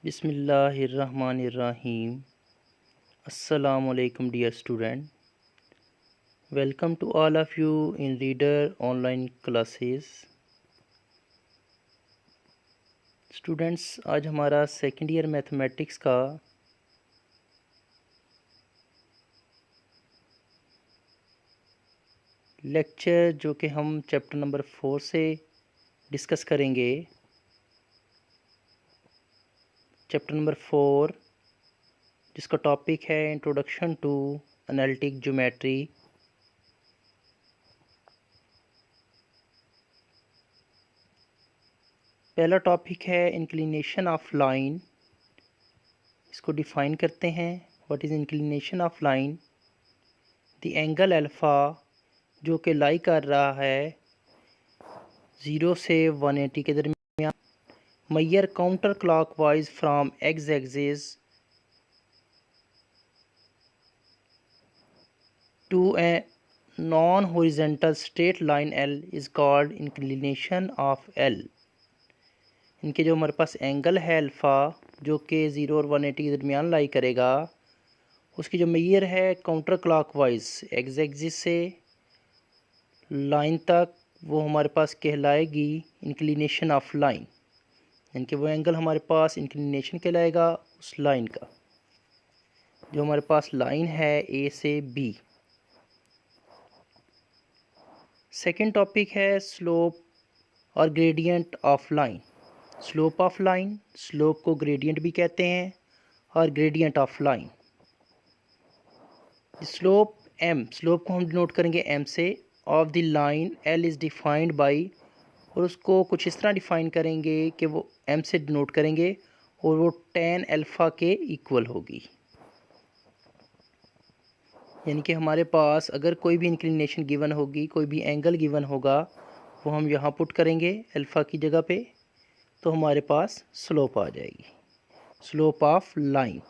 बिस्मिल्लाहिर्रहमानिर्रहीम। अस्सलामुअलैकुम dear student, welcome to all of you in reader online classes. Students, आज हमारा सेकेंड ईयर मैथमेटिक्स का लेक्चर जो कि हम चैप्टर नंबर 4 से डिस्कस करेंगे। चैप्टर नंबर 4 जिसका टॉपिक है इंट्रोडक्शन टू एनालिटिक ज्योमेट्री। पहला टॉपिक है इंक्लिनेशन ऑफ लाइन। इसको डिफ़ाइन करते हैं। What is inclination of line? The angle alpha जो कि लाई कर रहा है 0 से 180 के दरमियान, मैयर counter clockwise from X axis to a non horizontal straight line L is called inclination of L. इनके जो हमारे पास एंगल है अल्फ़ा जो कि 0 और 180 के दरमियान लाई करेगा, उसकी जो मैयर है काउंटर क्लॉकवाइज एक्स एक्सिस से लाइन तक, वो हमारे पास कहलाएगी इंक्लिनेशन ऑफ लाइन। यानी कि वो एंगल हमारे पास इंक्लिनेशन कहलाएगा उस लाइन का, जो हमारे पास लाइन है ए से बी। सेकंड टॉपिक है स्लोप और gradient of line. Slope of line, slope को ग्रेडियंट भी कहते हैं और gradient of line. Slope M, slope को हम डिनोट करेंगे एम से, of the line L is defined by, और उसको कुछ इस तरह डिफ़ाइन करेंगे कि वो एम से डिनोट करेंगे और वो tan अल्फ़ा के इक्वल होगी। यानी कि हमारे पास अगर कोई भी इंक्लिनेशन गिवन होगी, कोई भी एंगल गिवन होगा, वो हम यहाँ पुट करेंगे अल्फ़ा की जगह पे, तो हमारे पास स्लोप आ जाएगी, स्लोप ऑफ लाइन।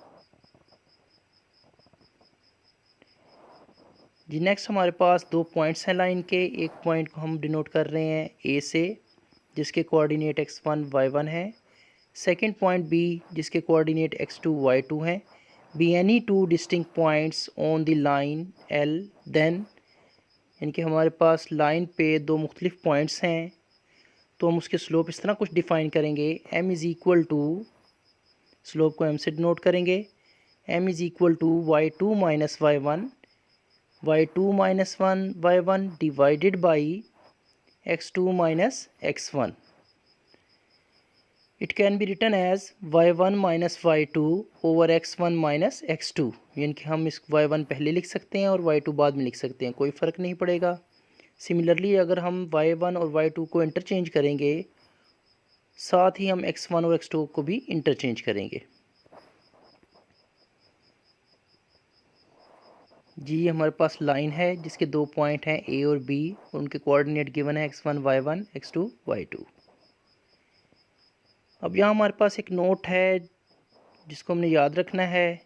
जी नेक्स्ट हमारे पास दो पॉइंट्स हैं लाइन के। एक पॉइंट को हम डिनोट कर रहे हैं ए से, जिसके कोऑर्डिनेट x1 y1 है। सेकंड पॉइंट बी जिसके कोऑर्डिनेट x2 y2 हैं। B any two distinct points on the line L, then, यानी कि हमारे पास लाइन पे दो मुख्तलिफ पॉइंट्स हैं, तो हम उसके स्लोप इस तरह कुछ डिफ़ाइन करेंगे। m is equal to, slope को m से डिनोट करेंगे, m is equal to y2 minus y1 minus 1 y1 divided by x2 minus x1। It can be written as y1 minus y2 over x1 minus x2। यानी कि हम इस y1 पहले लिख सकते हैं और y2 बाद में लिख सकते हैं, कोई फ़र्क नहीं पड़ेगा। सिमिलरली अगर हम y1 और y2 को इंटरचेंज करेंगे, साथ ही हम x1 और x2 को भी इंटरचेंज करेंगे। जी हमारे पास लाइन है जिसके दो पॉइंट हैं ए और बी, उनके कोऑर्डिनेट गिवन है x1 y1 x2 y2। अब यहाँ हमारे पास एक नोट है जिसको हमने याद रखना है।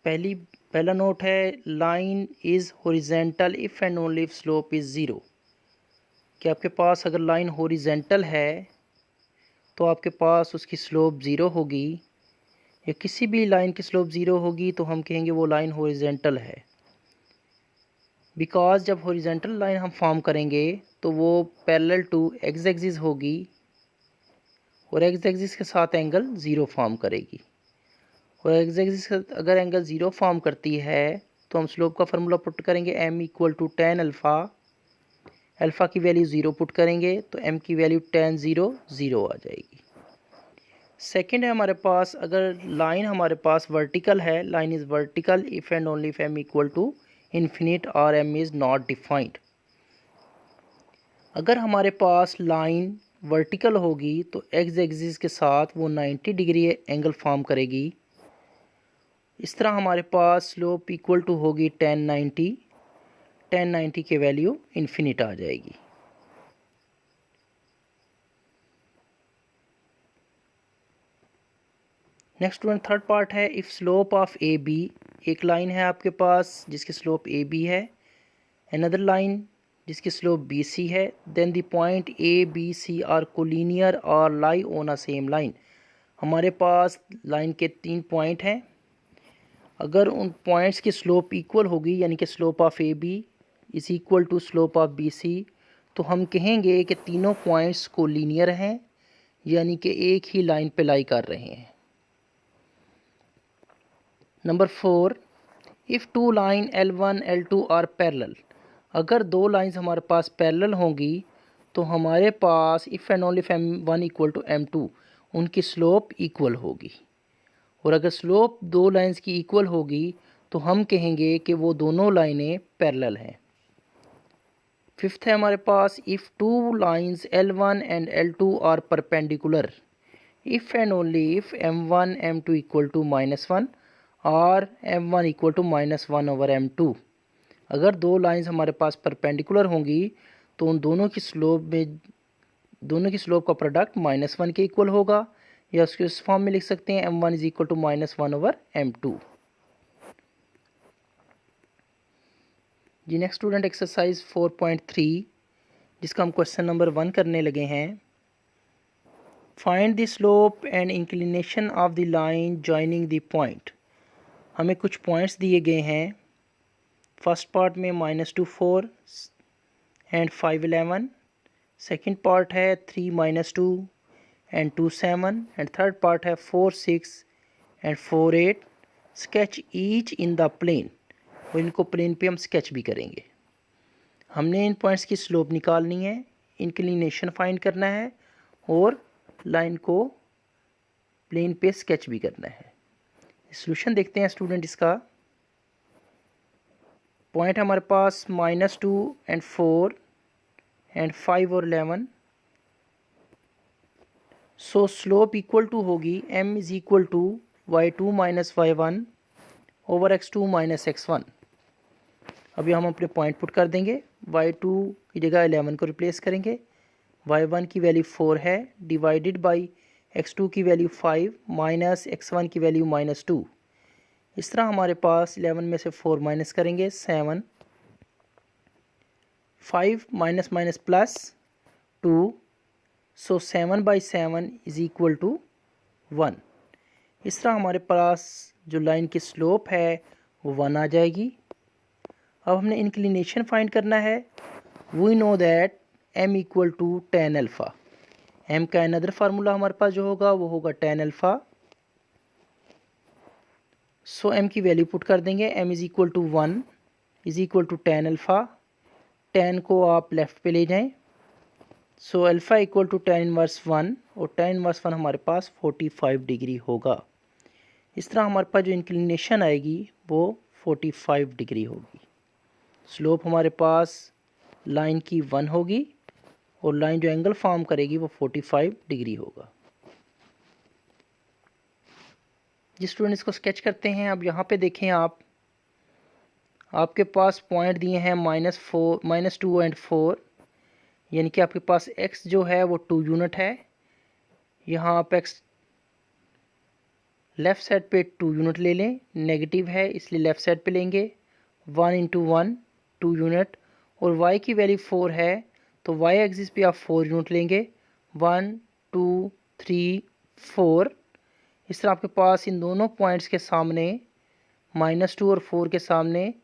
पहला नोट है line is horizontal if and only if slope is zero. कि आपके पास अगर लाइन हॉरिजॉन्टल है तो आपके पास उसकी स्लोप ज़ीरो होगी, या किसी भी लाइन की स्लोप ज़ीरो होगी तो हम कहेंगे वो लाइन हॉरिजॉन्टल है। बिकॉज जब हॉरिजॉन्टल लाइन हम फॉर्म करेंगे तो वो पैरेलल टू एक्स एक्सिस होगी और एक्स एक्सिस के साथ एंगल ज़ीरो फॉर्म करेगी। और एक्स एक्सिस के साथ अगर एंगल ज़ीरो फॉर्म करती है तो हम स्लोप का फार्मूला पुट करेंगे m equal to tan alpha. Alpha की वैल्यू ज़ीरो पुट करेंगे तो m की वैल्यू tan ज़ीरो ज़ीरो आ जाएगी। सेकंड है हमारे पास, अगर लाइन हमारे पास वर्टिकल है, line is vertical if and only if m equal to infinite और m इज़ नॉट डिफाइंड। अगर हमारे पास लाइन वर्टिकल होगी तो एक्स एक्सिस के साथ वो 90 डिग्री एंगल फॉर्म करेगी। इस तरह हमारे पास स्लोप इक्वल टू होगी tan 90 की वैल्यू इन्फिनिट आ जाएगी। नेक्स्ट वन थर्ड पार्ट है if slope of A B. एक लाइन है आपके पास जिसकी स्लोप ए बी है, अनदर लाइन जिसकी स्लोप बी सी है, then the point A B C are collinear और lie on a same line. हमारे पास लाइन के 3 पॉइंट हैं। अगर उन पॉइंट्स की स्लोप इक्वल होगी, यानी कि slope of A B is equal to slope of B C, तो हम कहेंगे कि तीनों पॉइंट्स को लीनियर हैं, यानी कि एक ही लाइन पे लाई कर रहे हैं। Number 4, if two line L1 L2 are parallel, अगर दो लाइंस हमारे पास पैरेलल होंगी तो हमारे पास if and only if M1 equal to M2 उनकी स्लोप इक्वल होगी। और अगर स्लोप दो लाइंस की इक्वल होगी तो हम कहेंगे कि वो दोनों लाइनें पैरेलल हैं। 5th है हमारे पास, if two lines L1 and L2 are perpendicular, if and only if M1 M2 equal to -1 और M1 इक्वल टू -1/M2। अगर दो लाइंस हमारे पास परपेंडिकुलर होंगी तो उन दोनों की स्लोप का प्रोडक्ट -1 के इक्वल होगा, या उसके इस फॉर्म में लिख सकते हैं M1 is equal to -1/M2। जी नेक्स्ट स्टूडेंट, एक्सरसाइज 4.3 जिसका हम क्वेश्चन नंबर 1 करने लगे हैं। Find the slope and inclination of the line joining the point. हमें कुछ पॉइंट्स दिए गए हैं। फर्स्ट पार्ट में -2 4 एंड 5 11, सेकेंड पार्ट है 3 -2 एंड 2 7, एंड थर्ड पार्ट है 4 6 and 4 8। Sketch each in the plane, और इनको प्लेन पे हम स्केच भी करेंगे। हमने इन पॉइंट्स की स्लोप निकालनी है, इंक्लिनेशन फाइंड करना है और लाइन को प्लेन पे स्केच भी करना है। सॉल्यूशन देखते हैं स्टूडेंट। इसका पॉइंट हमारे पास -2 एंड 4 एंड 5 और 11। सो स्लोप इक्वल टू होगी m is equal to y2 minus y1 over x2 minus x1। अभी हम अपने पॉइंट पुट कर देंगे। y2 की जगह 11 को रिप्लेस करेंगे, y1 की वैल्यू 4 है, डिवाइडेड बाई x2 की वैल्यू 5 माइनस x1 की वैल्यू -2। इस तरह हमारे पास 11 में से 4 माइनस करेंगे 7, 5 minus minus plus 2, so 7/7 is equal to 1। इस तरह हमारे पास जो लाइन की स्लोप है वो 1 आ जाएगी। अब हमने इंक्लिनेशन फाइंड करना है। We know that m equal to tan alpha. m का अनदर फार्मूला हमारे पास जो होगा वो होगा tan अल्फ़ा। सो m की वैल्यू पुट कर देंगे। m is equal to 1 is equal to tan alpha. tan को आप लेफ़्ट पे ले जाएं, so alpha equal to tan inverse 1, और tan इनवर्स 1 हमारे पास 45 डिग्री होगा। इस तरह हमारे पास जो इंक्लिनेशन आएगी वो 45 डिग्री होगी। स्लोप हमारे पास लाइन की 1 होगी और लाइन जो एंगल फॉर्म करेगी वो 45 डिग्री होगा। जिस स्टूडेंट इसको स्केच करते हैं, अब यहाँ पे देखें आपके पास पॉइंट दिए हैं -2 एंड 4, यानी कि आपके पास x जो है वो 2 यूनिट है। यहाँ आप x लेफ़्ट साइड पे 2 यूनिट ले लें, नेगेटिव है इसलिए लेफ़्ट साइड पे लेंगे। 1 × 1 2 यूनिट, और y की वैल्यू 4 है तो y एक्सिस पे आप 4 यूनिट लेंगे, 1 2 3 4। इस तरह आपके पास इन दोनों पॉइंट्स के सामने -2 और 4 के सामने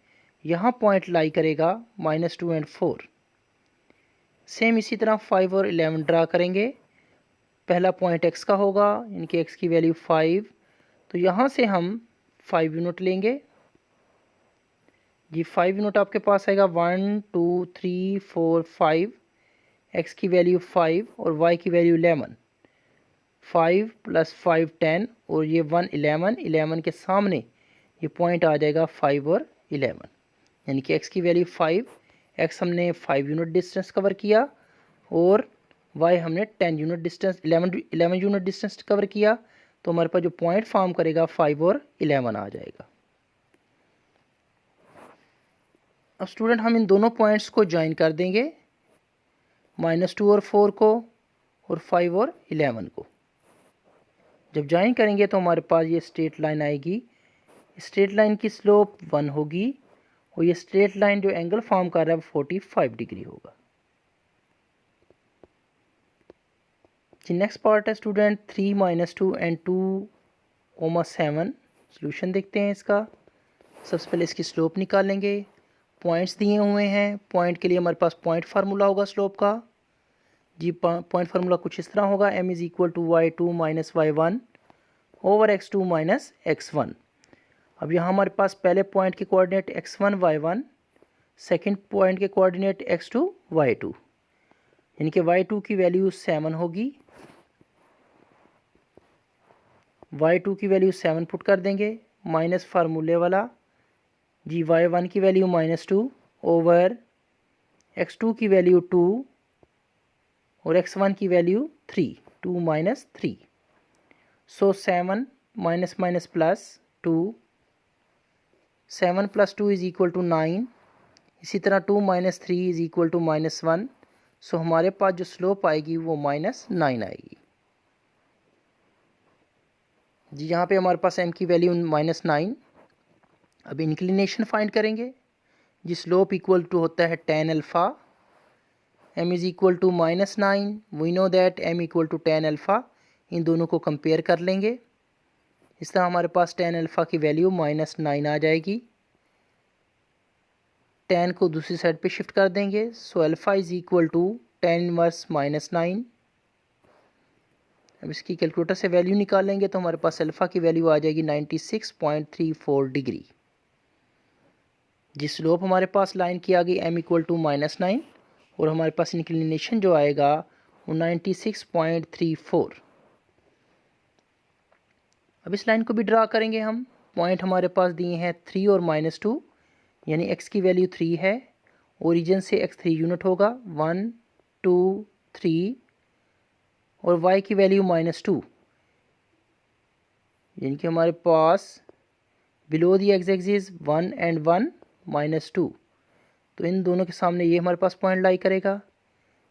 यहाँ पॉइंट लाई करेगा -2 एंड 4। सेम इसी तरह 5 और 11 ड्रा करेंगे। पहला पॉइंट x का होगा, इनके x की वैल्यू 5, तो यहाँ से हम 5 यूनिट लेंगे। जी 5 यूनिट आपके पास आएगा 1 2 3 4 5, x की वैल्यू 5 और y की वैल्यू 11। 5 + 5 10, और ये 1 11 के सामने ये पॉइंट आ जाएगा 5 और 11, यानी कि x की वैल्यू 5, x हमने 5 यूनिट डिस्टेंस कवर किया और y हमने 10 unit distance 11 unit distance cover किया, तो हमारे पास जो पॉइंट फॉर्म करेगा 5 और 11 आ जाएगा। अब स्टूडेंट हम इन दोनों पॉइंट्स को ज्वाइन कर देंगे, -2 और 4 को और 5 और 11 को। जब ज्वाइन करेंगे तो हमारे पास ये स्ट्रेट लाइन आएगी। स्ट्रेट लाइन की स्लोप 1 होगी और ये स्ट्रेट लाइन जो एंगल फॉर्म कर रहा है वो 45 डिग्री होगा। जी नेक्स्ट पार्ट है स्टूडेंट 3 - 2 एंड 2,7। सोल्यूशन देखते हैं इसका। सबसे पहले इसकी स्लोप निकालेंगे। पॉइंट्स दिए हुए हैं, पॉइंट के लिए हमारे पास पॉइंट फार्मूला होगा स्लोप का। जी पॉइंट फार्मूला कुछ इस तरह होगा, m = y2 - y1 / x2 - x1। अब यहाँ हमारे पास पहले पॉइंट के coordinate x1 y1, second point के कोऑर्डिनेट x2 y2, यानी कि y2 की वैल्यू 7 होगी। y2 की वैल्यू 7 पुट कर देंगे, माइनस फार्मूले वाला। जी y1 की वैल्यू -2 ओवर x2 की वैल्यू 2 और x1 की वैल्यू 3, 2 - 3। सो 7 माइनस माइनस प्लस 2, 7 + 2 = 9। इसी तरह 2 - 3 = -1। सो हमारे पास जो स्लोप आएगी वो -9 आएगी। जी यहाँ पे हमारे पास m की वैल्यू -9। अब इंक्लिनेशन फाइंड करेंगे। जी स्लोप इक्वल टू होता है tan alpha. m = -9, we know that m = tan alpha. इन दोनों को कंपेयर कर लेंगे। इस तरह हमारे पास tan अल्फ़ा की वैल्यू -9 आ जाएगी। tan को दूसरी साइड पे शिफ्ट कर देंगे। So alpha = tan inverse -9। अब इसकी कैलकुलेटर से वैल्यू निकालेंगे तो हमारे पास अल्फ़ा की वैल्यू आ जाएगी 96.34 डिग्री। जी स्लोप हमारे पास लाइन की आ गई m = -9 और हमारे पास इंक्लिनेशन जो आएगा वो 96.34। अब इस लाइन को भी ड्रा करेंगे हम। पॉइंट हमारे पास दिए हैं 3 और -2, यानी x की वैल्यू 3 है। ओरिजिन से x 3 यूनिट होगा, 1 2 3, और y की वैल्यू -2, यानी कि हमारे पास below the x axis 1 and 1 -2। तो इन दोनों के सामने ये हमारे पास पॉइंट लाई करेगा।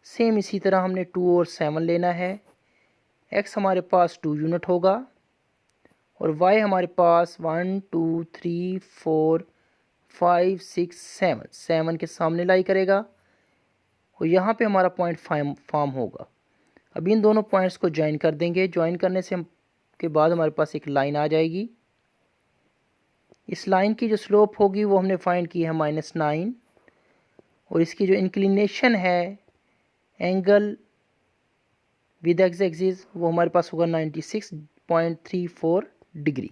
सेम इसी तरह हमने 2 और 7 लेना है। x हमारे पास 2 यूनिट होगा और y हमारे पास 1 2 3 4 5 6 7 के सामने लाई करेगा और यहाँ पे हमारा पॉइंट फॉर्म होगा। अब इन दोनों पॉइंट्स को ज्वाइन कर देंगे। ज्वाइन करने से के बाद हमारे पास एक लाइन आ जाएगी। इस लाइन की जो स्लोप होगी वो हमने फाइंड की है -9 और इसकी जो इंक्लिनेशन है एंगल विद एक्स एक्सिस वो हमारे पास होगा 96.34 डिग्री।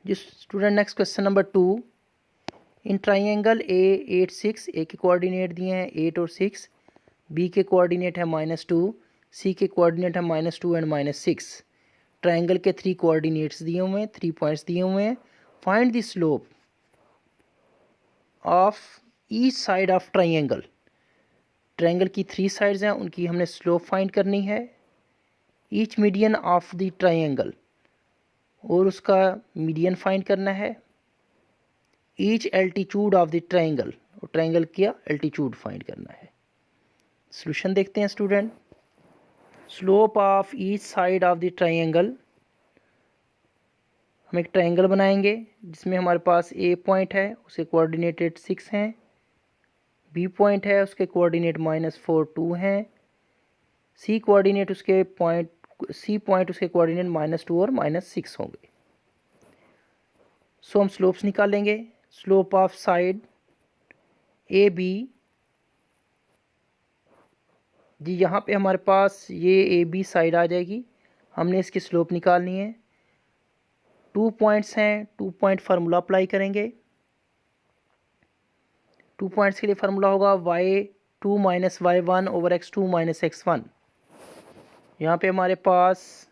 जी student next question number 2। In triangle A 8 6, A के कोऑर्डिनेट दिए हैं 8 और 6, बी के कोऑर्डिनेट है -2, सी के कोऑर्डिनेट है -2 एंड -6। ट्राइंगल के 3 कोऑर्डिनेट्स दिए हुए हैं, 3 पॉइंट्स दिए हुए हैं। Find the slope of each side of triangle. Triangle की 3 साइड्स हैं, उनकी हमने स्लोप फाइंड करनी है। Each median of the triangle, और उसका मीडियन फाइंड करना है। Each altitude of the triangle, और ट्राइंगल का एल्टीट्यूड फाइंड करना है। सॉल्यूशन देखते हैं student. Slope of each side of the triangle, हम एक ट्राइंगल बनाएंगे जिसमें हमारे पास ए पॉइंट है, उसके कोऑर्डिनेटेड 6 हैं। बी पॉइंट है, उसके कोऑर्डिनेट -4 2 हैं। सी कोऑर्डिनेट उसके कोऑर्डिनेट -2 और -6 होंगे। सो हम स्लोप्स निकालेंगे। Slope of side A B, जी यहाँ पे हमारे पास ये ए बी साइड आ जाएगी। हमने इसकी स्लोप निकालनी है। 2 पॉइंट्स हैं, 2 पॉइंट फार्मूला अप्लाई करेंगे। 2 पॉइंट्स के लिए फार्मूला होगा y2 - y1 / x2 - x1। यहाँ पे हमारे पास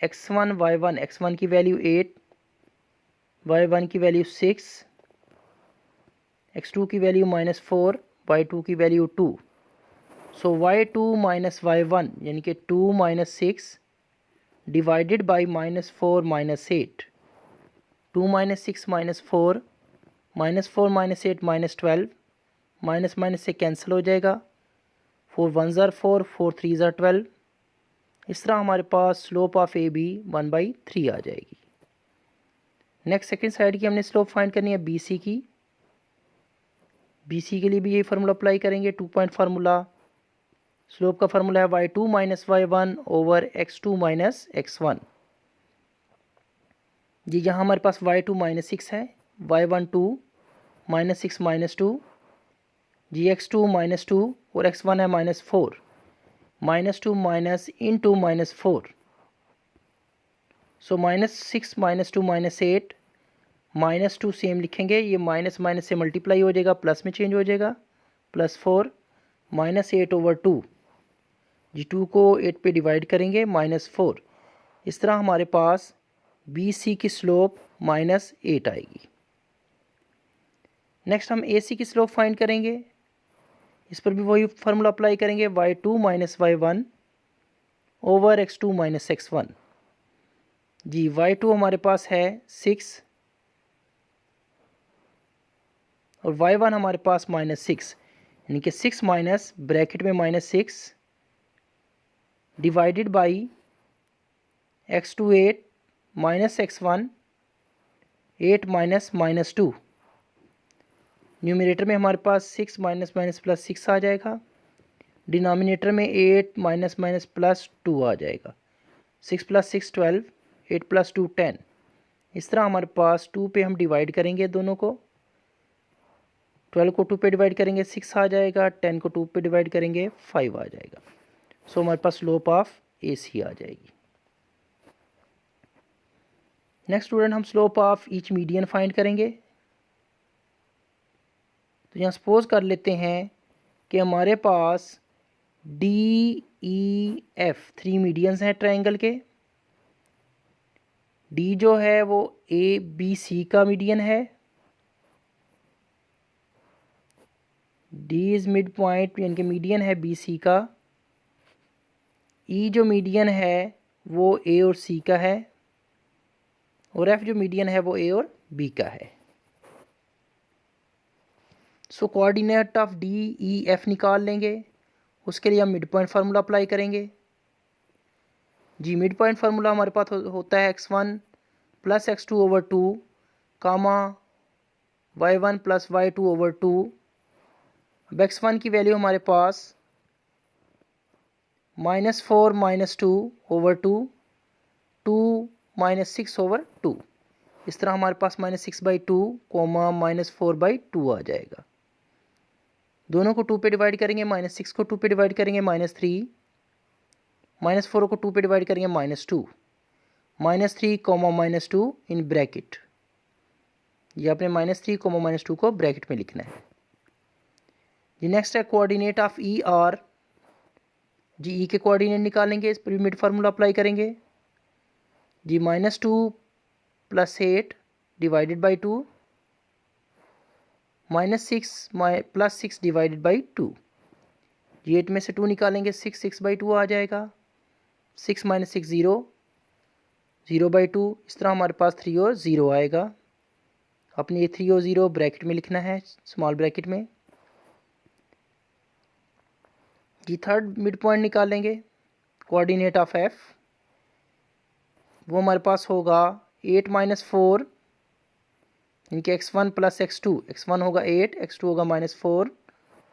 x1 y1, x1 की वैल्यू 8, y1 की वैल्यू 6, x2 की वैल्यू -4, y2 की वैल्यू 2। सो y2 - y1 यानी कि 2 - 6 डिवाइडेड बाई -4 - 8। 2 - 6 -4, -4 - 8 -12, माइनस से कैंसिल हो जाएगा। 4 1s are 4, 4 3s are 12। इस तरह हमारे पास स्लोप ऑफ ए बी 1/3 आ जाएगी। नेक्स्ट सेकेंड साइड की हमने स्लोप फाइंड करनी है बी सी की। बी सी के लिए भी यही फार्मूला अप्लाई करेंगे, 2 पॉइंट फार्मूला। स्लोप का फार्मूला है y2 minus y1 over x2 minus x1। जी यहाँ हमारे पास y2 माइनस 6 है, y1 2 माइनस 6 माइनस 2, जी x2 माइनस 2 और x1 है माइनस 4, माइनस 2 माइनस इन 2 minus 4, so minus 6 minus 2 minus 8, minus 2 same लिखेंगे, ये माइनस माइनस से मल्टीप्लाई हो जाएगा, प्लस में चेंज हो जाएगा, प्लस 4 माइनस 8 ओवर 2, जी 2 को 8 पे डिवाइड करेंगे, माइनस 4। इस तरह हमारे पास बी सी की स्लोप माइनस 8 आएगी। नेक्स्ट हम ए सी की स्लोप फाइंड करेंगे, इस पर भी वही फार्मूला अप्लाई करेंगे, y2 minus y1 over x2 minus x1। जी y2 हमारे पास है 6 और y1 हमारे पास माइनस 6, यानी कि 6 माइनस ब्रैकेट में minus 6 divided by x2 8 minus x1 8 minus minus 2। Numerator में हमारे पास 6 माइनस माइनस प्लस 6 आ जाएगा, डिनोमिनेटर में 8 माइनस माइनस प्लस 2 आ जाएगा। 6 प्लस 6 12, 8 प्लस 2 10। इस तरह हमारे पास 2 पे हम डिवाइड करेंगे दोनों को, 12 को 2 पे डिवाइड करेंगे 6 आ जाएगा, 10 को 2 पे डिवाइड करेंगे 5 आ जाएगा। सो हमारे पास स्लोप ऑफ ए सी आ जाएगी। नेक्स्ट स्टूडेंट हम slope of each median find करेंगे। तो यहाँ सपोज कर लेते हैं कि हमारे पास डी ई एफ 3 मीडियंस हैं ट्रायंगल के। डी जो है वो ए बी सी का मीडियन है, डी इज मिड पॉइंट यानी कि मीडियन है बी सी का। ई जो मीडियन है वो ए और सी का है, और एफ जो मीडियन है वो ए और बी का है। So coordinate of D E F निकाल लेंगे, उसके लिए हम मिड पॉइंट फार्मूला अप्लाई करेंगे। जी मिड पॉइंट फार्मूला हमारे पास होता है x1 plus x2 over 2 comma y1 plus y2 over 2। अब x1 की वैल्यू हमारे पास minus 4 minus 2 over 2, 2 minus 6 over 2। इस तरह हमारे पास minus 6 by 2 comma minus 4 by 2 आ जाएगा। दोनों को 2 पे डिवाइड करेंगे, माइनस 6 को 2 पे डिवाइड करेंगे माइनस 3, माइनस 4 को 2 पे डिवाइड करेंगे minus 2, minus 3 comma minus 2 in bracket. ये आपने माइनस 3 कोमा माइनस 2 को ब्रैकेट में लिखना है। जी नेक्स्ट है कोऑर्डिनेट ऑफ ई आर। जी ई के कोऑर्डिनेट निकालेंगे, इस पर भी मिड फार्मूला अप्लाई करेंगे। जी minus 2 plus 8 divided by 2, minus 6 plus 6 divided by 2। जी 8 में से 2 निकालेंगे, 6 6 बाई 2 आ जाएगा। 6 माइनस 6 0, 0 बाई 2। इस तरह हमारे पास 3 और 0 आएगा। अपने ये 3 और 0 ब्रैकेट में लिखना है, स्मॉल ब्रैकेट में। जी थर्ड मिड पॉइंट निकालेंगे, कोऑर्डिनेट ऑफ एफ। वो हमारे पास होगा 8 माइनस 4, इनके x1 प्लस x2। x1 होगा 8, x2 होगा minus 4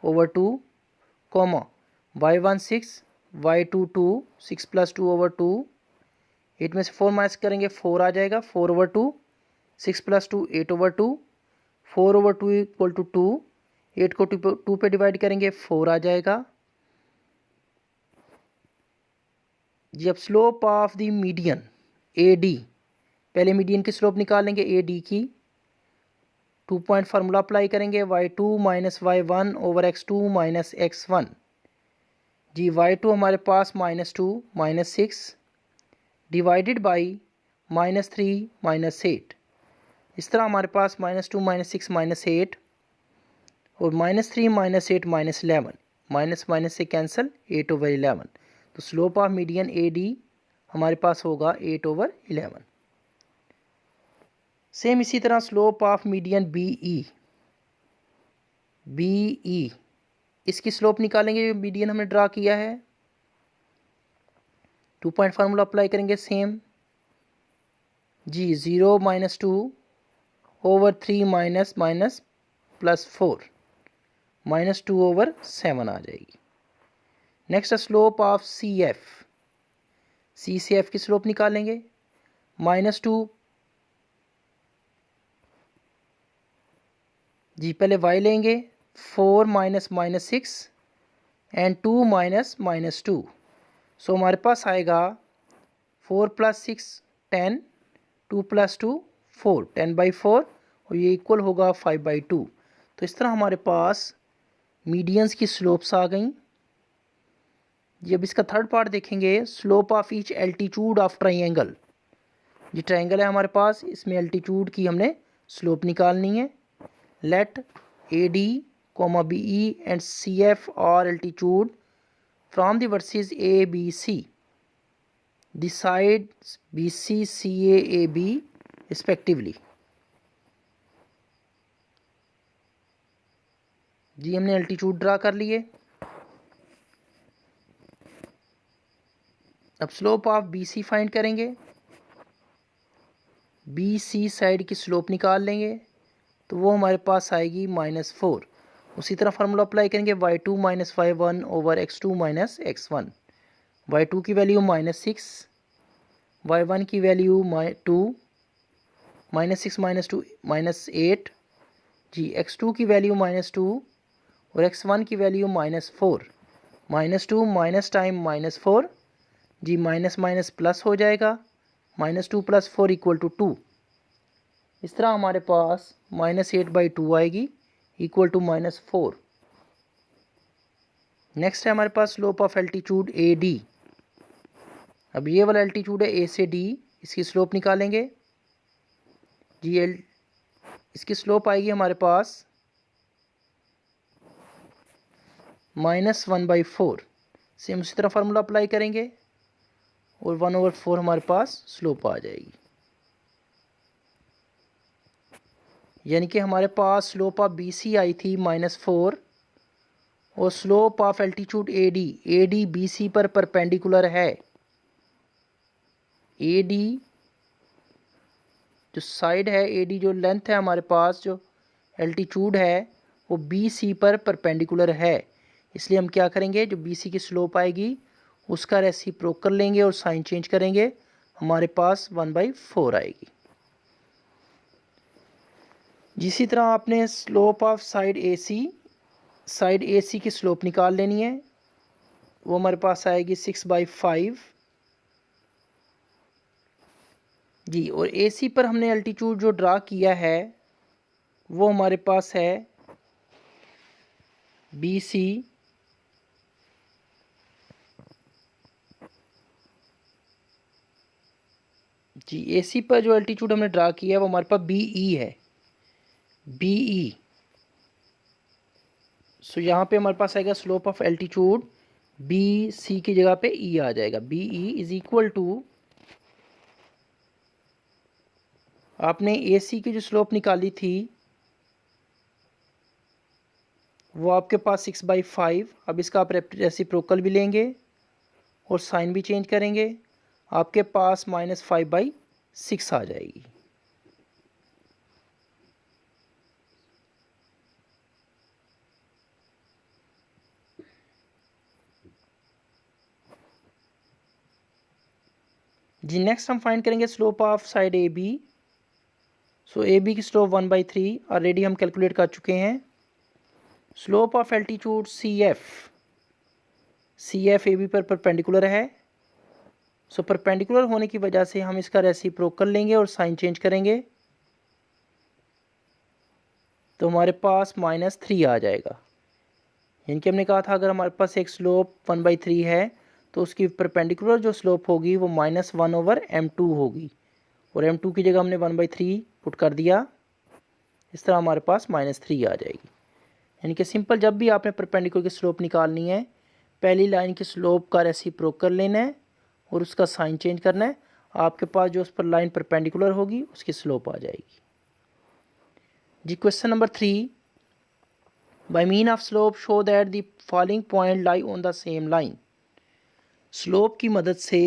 over 2, comma y1 6, y2 2, 6 plus 2 over 2। 8 में से 4 माइनस करेंगे 4 आ जाएगा, 4 over 2, 6 plus 2 8 over 2, 4 over 2 equal to 2। 8 को 2 पे डिवाइड करेंगे 4 आ जाएगा। जी अब slope of the median A D, पहले मीडियन की स्लोप निकालेंगे ए डी की। 2 पॉइंट फार्मूला अप्लाई करेंगे, y2 minus y1 over x2 minus x1। जी y2 हमारे पास minus 2 minus 6 divided by minus 3 minus 8। इस तरह हमारे पास माइनस 2 माइनस 6 माइनस 8 और minus 3 minus 8 minus 11, minus minus से कैंसिल 8 ओवर 11। तो slope of median A D हमारे पास होगा 8 ओवर 11। सेम इसी तरह slope of median B E, इसकी स्लोप निकालेंगे, जो मीडियन हमने ड्रा किया है। 2 पॉइंट फार्मूला अप्लाई करेंगे सेम। जी 0 minus 2 over 3 minus minus plus 4, minus 2 over 7 आ जाएगी। Next slope of C F, C से एफ की स्लोप निकालेंगे। -2 जी, पहले y लेंगे 4 - -6 एंड 2 - -2। सो हमारे पास आएगा 4 + 6 10, 2 + 2 4, 10/4 और ये इक्वल होगा 5/2। तो इस तरह हमारे पास मीडियंस की स्लोप्स आ गई। जब इसका थर्ड पार्ट देखेंगे, slope of each altitude of triangle. ये ट्राइंगल है हमारे पास, इसमें एल्टीट्यूड की हमने स्लोप निकालनी है। Let AD, BE and CF और altitude from the vertices ABC, the sides BC, CA, AB respectively। जी, हमने एल्टीट्यूड ड्रा कर लिए। अब स्लोप ऑफ BC फाइंड करेंगे। BC साइड की स्लोप निकाल लेंगे तो वो हमारे पास आएगी -4। उसी तरह फार्मूला अप्लाई करेंगे, y2 - y1 / x2 - x1। y2 की वैल्यू -6, y1 की वैल्यू 2, -6 - 2 -8 जी, x2 की वैल्यू -2 और x1 की वैल्यू -4। -2 माइनस टाइम -4 जी, माइनस माइनस प्लस हो जाएगा, -2 + 4 = 2। इस तरह हमारे पास -8/2 आएगी इक्वल टू -4। नेक्स्ट है हमारे पास स्लोप ऑफ एल्टीट्यूड AD। अब ये वाला एल्टीट्यूड है A से D, इसकी स्लोप निकालेंगे जी। इसकी स्लोप आएगी हमारे पास -1/4। सेम उसी तरह फार्मूला अप्लाई करेंगे और 1/4 हमारे पास स्लोप आ जाएगी। यानी कि हमारे पास स्लोप ऑफ BC आई थी -4 और slope of altitude AD BC पर परपेंडिकुलर है। AD जो साइड है, AD जो लेंथ है हमारे पास, जो एल्टीट्यूड है वो BC पर परपेंडिकुलर है। इसलिए हम क्या करेंगे, जो BC की स्लोप आएगी उसका रेसिप्रोकल लेंगे और साइन चेंज करेंगे, हमारे पास 1/4 आएगी। इसी तरह आपने स्लोप ऑफ साइड AC की स्लोप निकाल लेनी है। वो हमारे पास आएगी 6/5 जी। और AC पर हमने एल्टीट्यूड जो ड्रा किया है वो हमारे पास है BC जी। AC पर जो एल्टीट्यूड हमने ड्रा किया है वो हमारे पास BE है, BE। सो यहाँ पे हमारे पास आएगा स्लोप ऑफ एल्टीट्यूड BC की जगह पे E आ जाएगा। BE = आपने AC की जो स्लोप निकाली थी वो आपके पास 6/5। अब इसका आप रेसिप्रोकल भी लेंगे और साइन भी चेंज करेंगे, आपके पास -5/6 आ जाएगी। जी, नेक्स्ट हम फाइंड करेंगे slope of side AB। So AB की स्लोप 1/3 ऑलरेडी हम कैलकुलेट कर चुके हैं। Slope of altitude CF AB पर परपेंडिकुलर है। सो परपेंडिकुलर होने की वजह से हम इसका रेसिप्रोकल लेंगे और साइन चेंज करेंगे तो हमारे पास -3 आ जाएगा। यानी कि हमने कहा था अगर हमारे पास एक स्लोप 1/3 है तो उसकी परपेंडिकुलर जो स्लोप होगी वो -1/m2 होगी और m2 की जगह हमने 1/3 पुट कर दिया। इस तरह हमारे पास -3 आ जाएगी। यानी कि सिंपल, जब भी आपने परपेंडिकुलर की स्लोप निकालनी है, पहली लाइन की स्लोप का रेसिप्रोकल लेना है और उसका साइन चेंज करना है, आपके पास जो उस पर लाइन परपेंडिकुलर होगी उसकी स्लोप आ जाएगी जी। Question number 3, by mean of slope show that the following point lie on the same line. Slope की मदद से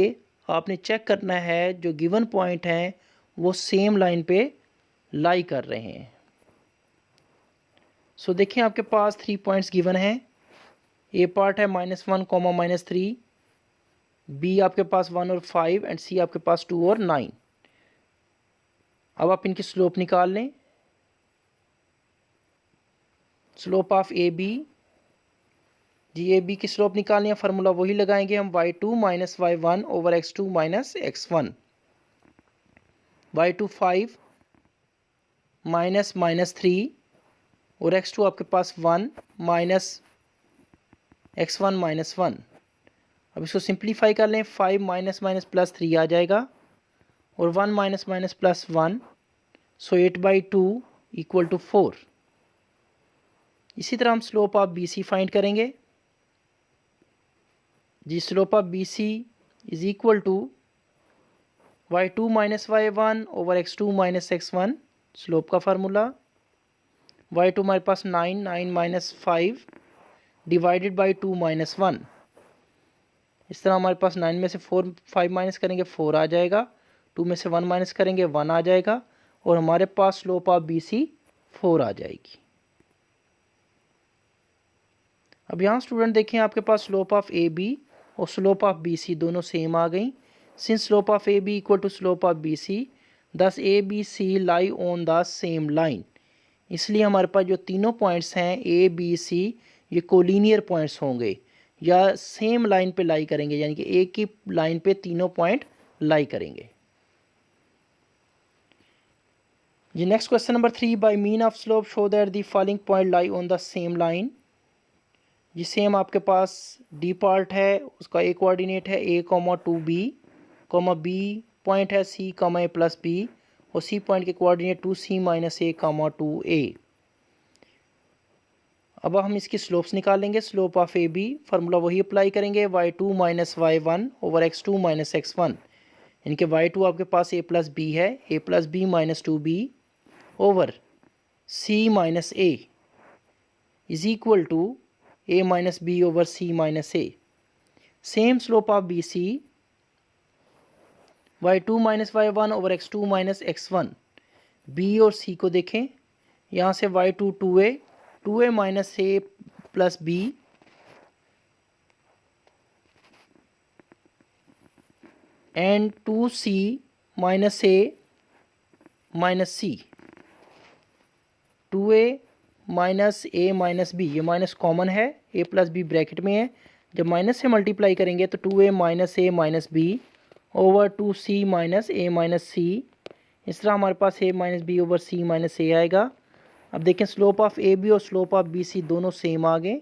आपने चेक करना है जो गिवन पॉइंट हैं वो सेम लाइन पे लाई कर रहे हैं। सो देखिए आपके पास 3 पॉइंट्स गिवन हैं। ए पार्ट है -1, -3, बी आपके पास 1 और 5 एंड सी आपके पास 2 और 9। अब आप इनकी स्लोप निकाल लें। स्लोप ऑफ ए बी, जी ए बी की स्लोप निकालनी है, फार्मूला वही लगाएंगे हम, y2 minus y1 over x2 minus x1। y2 5 minus -3 और x2 आपके पास 1 माइनस x1 माइनस 1। अब इसको सिंप्लीफाई कर लें, 5 माइनस माइनस प्लस 3 आ जाएगा और 1 minus minus plus 1, so 8/2 equal to 4। इसी तरह हम slope of B C find करेंगे। जी slope of B C is equal to y2 minus y1 over x2 minus x1, slope का फार्मूला। y2 हमारे पास 9, 9 माइनस 5 डिवाइडेड बाई 2 माइनस 1। इस तरह हमारे पास 9 में से 5 माइनस करेंगे 4 आ जाएगा, 2 में से 1 माइनस करेंगे 1 आ जाएगा और हमारे पास स्लोप ऑफ बी सी 4 आ जाएगी। अब यहाँ स्टूडेंट देखें, आपके पास स्लोप ऑफ ए बी और स्लोप ऑफ बी सी दोनों सेम आ गई। Since slope of A B equal to slope of B C, thus A B C lie on the same line. इसलिए हमारे पास जो तीनों पॉइंट्स हैं ए बी सी, ये कोलिनियर पॉइंट्स होंगे या सेम लाइन पे लाई करेंगे, यानी कि एक ही लाइन पे तीनों पॉइंट लाई करेंगे। जी next question number 3, by mean of slope show that the following point lie on the same line. जी सेम आपके पास डी पार्ट है, उसका ए कोऑर्डिनेट है a, 2b, बी पॉइंट है c, a प्लस b और सी पॉइंट के coordinate 2c minus a, 2a। अब हम इसकी स्लोप्स निकालेंगे। Slope of A B, formula वही अप्लाई करेंगे, y2 minus y1 over x2 minus x1। इनके y2 आपके पास a प्लस बी है, a plus B minus 2b over c minus a is equal to a minus B over c minus a। Same slope of B C, y2 minus y1 over x2 minus x1। b और c को देखें, यहाँ से y2 2a minus a plus b and 2c minus a minus c। 2a minus a minus b, ये minus common है, a plus b bracket में है, जब माइनस से मल्टीप्लाई करेंगे तो 2a minus a minus b over 2c minus a minus c। इस तरह हमारे पास a minus b over c minus a आएगा। अब देखें स्लोप ऑफ ए बी और स्लोप ऑफ बी सी दोनों सेम आ गए।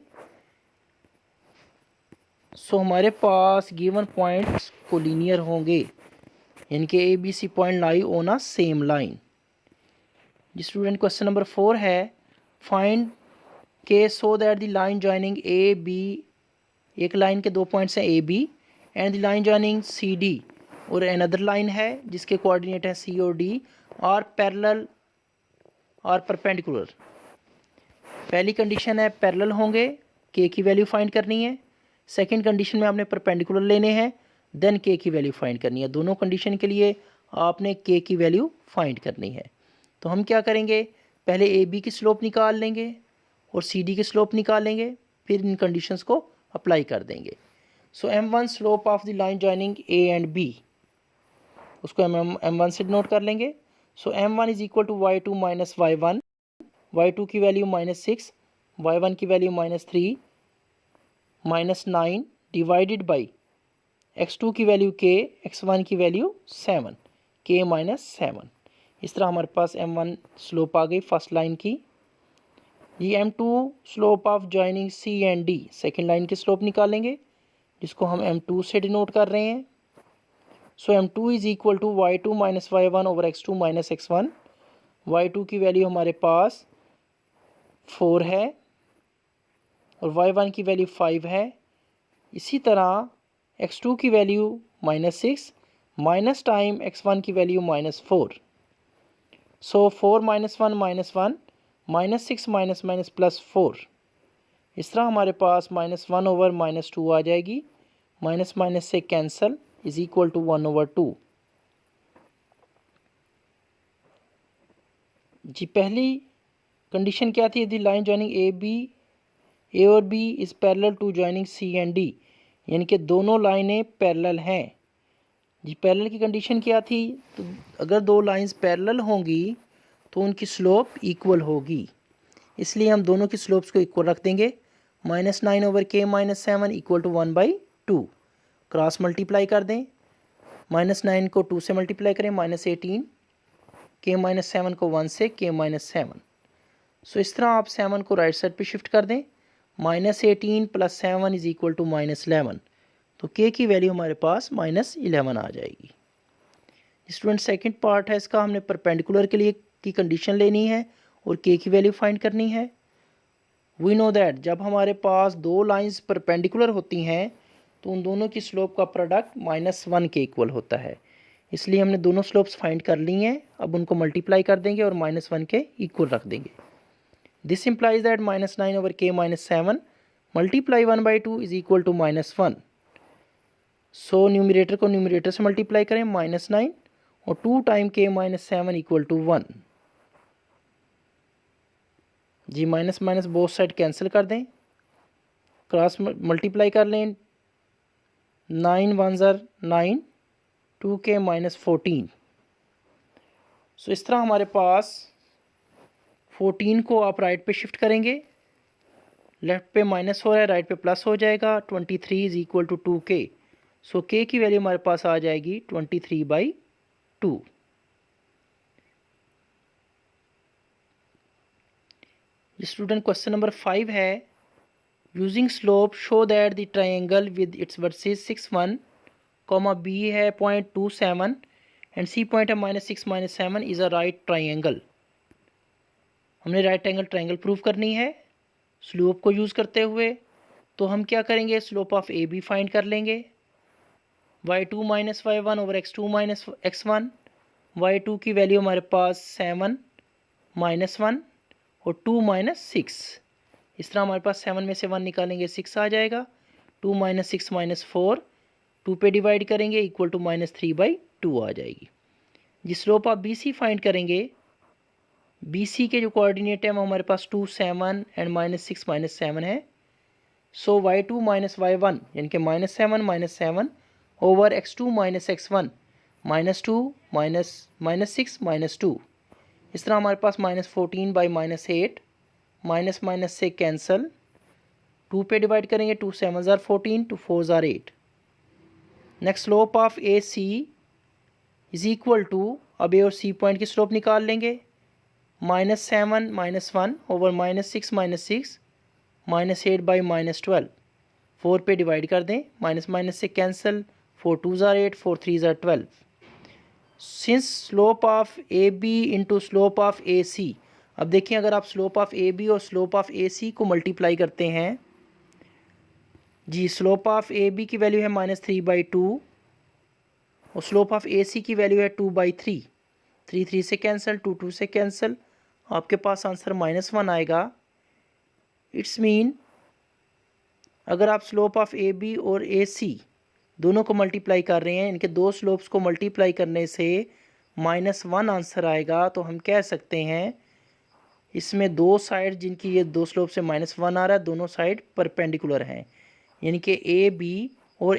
सो हमारे पास गिवन पॉइंट्स कोलिनियर होंगे, यानी कि A B C point lie on a same line. जी स्टूडेंट क्वेश्चन नंबर 4 है, find k so that the line joining A B, एक लाइन के दो पॉइंट्स हैं A B and the line joining C D, और अनदर लाइन है जिसके कोऑर्डिनेट है सी और डी, और पैरेलल और परपेंडिकुलर। पहली कंडीशन है पैरेलल होंगे, के की वैल्यू फाइंड करनी है। सेकंड कंडीशन में आपने परपेंडिकुलर लेने हैं, देन के की वैल्यू फाइंड करनी है। दोनों कंडीशन के लिए आपने के की वैल्यू फाइंड करनी है। तो हम क्या करेंगे, पहले ए बी की स्लोप निकाल लेंगे और सी डी की स्लोप निकालेंगे, फिर इन कंडीशंस को अप्लाई कर देंगे। So m1 slope of the line joining A and B, उसको हम m1 से नोट कर लेंगे। So m1 is equal to y2 minus y1, y2 की वैल्यू -6, y1 की वैल्यू -3 -9 डिवाइडेड बाई x2 की वैल्यू k, x1 की वैल्यू 7, k -7। इस तरह हमारे पास m1 स्लोप आ गई फर्स्ट लाइन की। ये m2 slope of joining c and d, second line की स्लोप निकालेंगे, जिसको हम m2 से डिनोट कर रहे हैं। So m2 is equal to y2 minus y1 over x2 minus x1। y2 की वैल्यू हमारे पास 4 है और y1 की वैल्यू 5 है। इसी तरह x2 की वैल्यू -6 माइनस टाइम x1 की वैल्यू -4। सो 4 माइनस 1 -6 माइनस माइनस प्लस 4। इस तरह हमारे पास -1 ओवर -2 आ जाएगी, माइनस माइनस से cancel, is equal to 1 over 2। जी पहली कंडीशन क्या थी, यदि line joining A B, A और B is parallel to joining C and D, यानी कि दोनों लाइनें पैरेलल हैं। जी पैरेलल की कंडीशन क्या थी? तो अगर दो लाइंस पैरेलल होंगी तो उनकी स्लोप इक्वल होगी, इसलिए हम दोनों की स्लोप्स को इक्वल रख देंगे। -9/k-7 equal to 1/2। Cross multiply कर दें, -9 को 2 से मल्टीप्लाई करें, -18, k-7 को 1 से, k-7। सो इस तरह आप 7 को राइट साइड पे शिफ्ट कर दें। -18 + 7 इज़ इक्वल टू -11, तो k की वैल्यू हमारे पास -11 आ जाएगी। स्टूडेंट सेकंड पार्ट है इसका, हमने परपेंडिकुलर के लिए की कंडीशन लेनी है और k की वैल्यू फाइंड करनी है। वी नो दैट जब हमारे पास दो लाइंस परपेंडिकुलर होती हैं तो उन दोनों की स्लोप का प्रोडक्ट -1 के इक्वल होता है, इसलिए हमने दोनों स्लोप्स फाइंड कर ली हैं। अब उनको मल्टीप्लाई कर देंगे और -1 के इक्वल रख देंगे। This implies that -9/k-7 multiply 1/2 is equal to -1। So numerator को न्यूमरेटर से मल्टीप्लाई करें, -9 और 2 टाइम k-7 इक्वल टू 1। जी minus minus both side cancel कर दें, क्रॉस मल्टीप्लाई कर लें, 9 1 ज़र 9, 2k -14। सो इस तरह हमारे पास 14 को आप राइट पे शिफ्ट करेंगे, लेफ्ट पे माइनस हो रहा है, राइट पे प्लस हो जाएगा। 23 is equal to 2k। So k की वैल्यू हमारे पास आ जाएगी 23/2। स्टूडेंट क्वेश्चन नंबर 5 है, using slope show that the triangle with its vertices 6 1, B है 0.27 एंड सी पॉइंट है -6 -7 इज़ अ राइट ट्रायंगल। हमने राइट एंगल ट्रायंगल प्रूव करनी है स्लोप को यूज़ करते हुए। तो हम क्या करेंगे, slope of A B find कर लेंगे। y2 - y1 over x2 - x1। y2 की वैल्यू हमारे पास 7 -1 और 2 -6। इस तरह हमारे पास 7 में से 1 निकालेंगे 6 आ जाएगा। 2 - 6 -4, 2 पे डिवाइड करेंगे इक्वल टू -3/2 आ जाएगी। जिस स्लोप आप बी सी फाइंड करेंगे, बी सी के जो कोऑर्डिनेट है वो हमारे पास 2 7 एंड -6 -7 है। सो y2 - y1 यानी कि -7 -7 ओवर x2 - x1, -2 -6 -2। इस तरह हमारे पास -14/-8, माइनस से कैंसल, 2 पे डिवाइड करेंगे, 2 7 ज़ार 14, 2 4 ज़ार 8। Next slope of A C is equal to, अब ए और सी पॉइंट की स्लोप निकाल लेंगे, -7 -1 ओवर -6 -6, -8/- -12। 4 पे डिवाइड कर दें, माइनस से कैंसल, 4 2 ज़ार 8, 4 3 ज़ार 12। Since slope of A B into slope of A C, अब देखिए अगर आप स्लोप ऑफ ए बी और स्लोप ऑफ ए सी को मल्टीप्लाई करते हैं, जी स्लोप ऑफ ए बी की वैल्यू है -3/2 और स्लोप ऑफ ए सी की वैल्यू है 2/3। 3 3 से कैंसिल, 2 2 से कैंसिल, आपके पास आंसर -1 आएगा। इट्स मीन अगर आप स्लोप ऑफ ए बी और ए सी दोनों को मल्टीप्लाई कर रहे हैं, इनके दो स्लोप्स को मल्टीप्लाई करने से -1 आंसर आएगा, तो हम कह सकते हैं इसमें दो साइड जिनकी ये दो स्लोप से -1 आ रहा है, दोनों साइड परपेंडिकुलर हैं, यानी कि ए बी और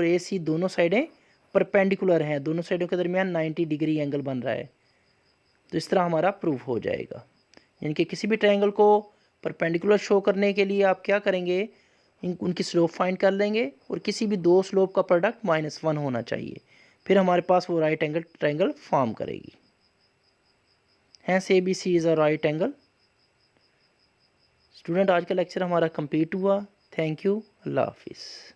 ए सी दोनों साइडें परपेंडिकुलर हैं, दोनों साइडों के दरमियान 90 डिग्री एंगल बन रहा है। तो इस तरह हमारा प्रूफ हो जाएगा। यानी कि किसी भी ट्रायंगल को परपेंडिकुलर शो करने के लिए आप क्या करेंगे, उनकी स्लोप फाइंड कर लेंगे और किसी भी दो स्लोप का प्रोडक्ट -1 होना चाहिए, फिर हमारे पास वो राइट एंगल ट्रायंगल फॉर्म करेगी। Hence A B C is a right angle. Student आज का लेक्चर हमारा कंप्लीट हुआ। थैंक यू, अल्लाह हाफिज़।